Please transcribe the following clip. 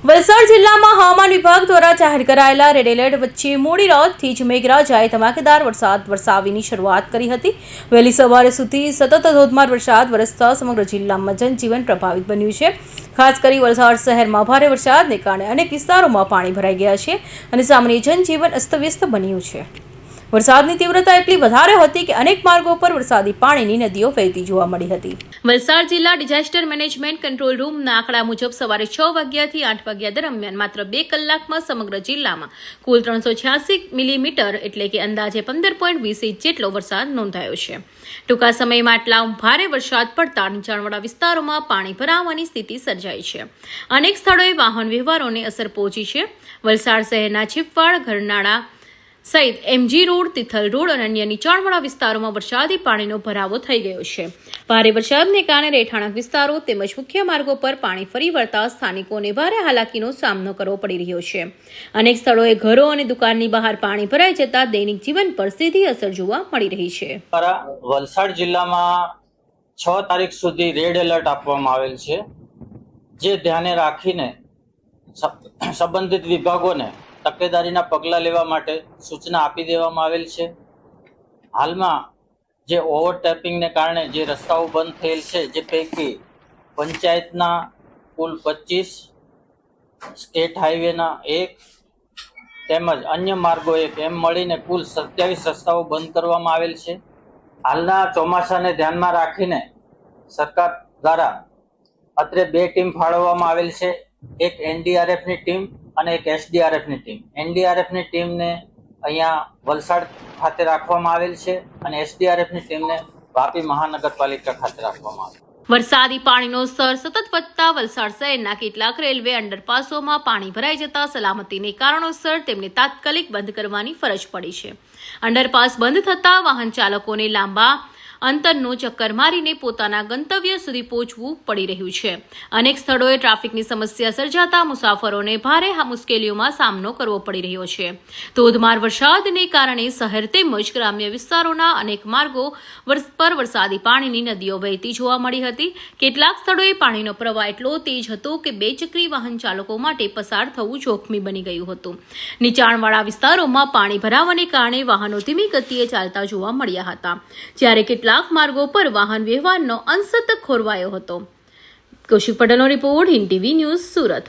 વલસાડ જિલ્લામાં હવામાન વિભાગ દ્વારા જાહેર કરાયેલા રેડ એલર્ટ વચ્ચે મોડી રાતથી જ મેઘરાજાએ ધમાકેદાર વરસાદ વરસાવીની શરૂઆત કરી હતી। વહેલી સવારે સુધી સતત ધોધમાર વરસાદ વરસતા સમગ્ર જિલ્લામાં જનજીવન પ્રભાવિત બન્યું છે। ખાસ કરી વલસાડ શહેરમાં ભારે વરસાદને કારણે અનેક વિસ્તારોમાં પાણી ભરાઈ ગયા છે અને સામાન્ય જનજીવન અસ્તવ્યસ્ત બન્યું છે। વરસાદની તીવ્રતા એટલી વધારે હતી કે અનેક માર્ગો પર વરસાદી પાણીની નદીઓ વહેતી જોવા મળી હતી। વલસાડ જિલ્લા ડિઝાસ્ટર મેનેજમેન્ટ કંટ્રોલ રૂમના આંકડા મુજબ સવારે 6 વાગ્યાથી 8 વાગ્યા દરમિયાન માત્ર 2 કલાકમાં સમગ્ર જિલ્લામાં કુલ 386 મિલીમીટર એટલે કે અંદાજે 15.20 ઇંચ જેટલો વરસાદ નોંધાયો છે। ટૂંકા સમયમાં આટલા ભારે વરસાદ પડતા નીચાણવાળા વિસ્તારોમાં પાણી ભરાવાની સ્થિતિ સર્જાઈ છે। અનેક સ્થળોએ વાહન વ્યવહારોને અસર પહોંચી છે। વલસાડ શહેરના છીપવાડ, ઘરનાળા સહિત એમજી રોડ, તિથલ રોડ અને અન્ય નીચાણવાળા વિસ્તારોમાં વરસાદી પાણીનો ભરાવો થઈ ગયો છે। ભારે વરસાદને કારણે રહેઠાણક વિસ્તારો તેમજ મુખ્ય માર્ગો પર પાણી ફરી વળતા સ્થાનિકોને ભારે હાલાકીનો સામનો કરવો પડી રહ્યો છે। અનેક સ્થળોએ ઘરો અને દુકાનની બહાર પાણી ભરાઈ જતા દૈનિક જીવન પર સીધી અસર જોવા મળી રહી છે। વલસાડ જિલ્લામાં 6 તારીખ સુધી રેડ એલર્ટ આપવામાં આવેલ છે, જે ધ્યાને રાખીને સંબંધિત વિભાગોને તકેદારીના પગલાં લેવા માટે સૂચના આપી દેવામાં આવેલ છે। હાલમાં જે ઓવરટેપિંગને કારણે જે રસ્તાઓ બંધ થયેલ છે, જે પૈકી પંચાયતના કુલ 25, સ્ટેટ હાઈવેના 1 તેમજ અન્ય માર્ગો 1 એમ મળીને કુલ 27 રસ્તાઓ બંધ કરવામાં આવેલ છે। હાલના ચોમાસાને ધ્યાનમાં રાખીને સરકાર દ્વારા અત્રે 2 ટીમ ફાળવવામાં આવેલ છે, એક એનડીઆરએફની ટીમ અને એક એસડીઆરએફની ટીમ। એનડીઆરએફની ટીમને અહીંયા વલસાડ ખાતે રાખવામાં આવેલ છે અને એસડીઆરએફની ટીમને વાપી મહાનગરપાલિકા ખાતે રાખવામાં આવેલ છે। વરસાદી પાણીનો સ્તર સતત વધતા વલસાડ શહેરના કેટલાક રેલવે અંડરપાસોમાં પાણી ભરાઈ જતા સલામતીને કારણોસર તેમને તાત્કાલિક બંધ કરવાની ફરજ પડી છે। અંડરપાસ બંધ થતા વાહન ચાલકોને લાંબા અંતરનો ચક્કર મારીને પોતાના ગંતવ્ય સુધી પહોંચવું પડી રહ્યું છે। અનેક સ્થળોએ ટ્રાફિકની સમસ્યા સર્જાતા મુસાફરોને ભારે મુશ્કેલીઓમાં સામનો કરવો પડી રહ્યો છે। ધોધમાર વરસાદને કારણે શહેર તેમજ ગ્રામ્ય વિસ્તારોના અનેક માર્ગો પર વરસાદી પાણીની નદીઓ વહેતી જોવા મળી હતી। કેટલાક સ્થળોએ પાણીનો પ્રવાહ એટલો તેજ હતો કે 2 ચક્રી વાહન ચાલકો માટે પસાર થવું જોખમી બની ગયું હતું। નીચાણવાળા વિસ્તારોમાં પાણી ભરાવાને કારણે વાહનો ધીમી ગતિએ ચાલતા જોવા મળ્યા હતા, જ્યારે કેટલાક માર્ગો પર વાહન વ્યવહારનો અંશત ખોરવાયો હતો। કૌશિક પટેલનો report, Hind TV news, Surat.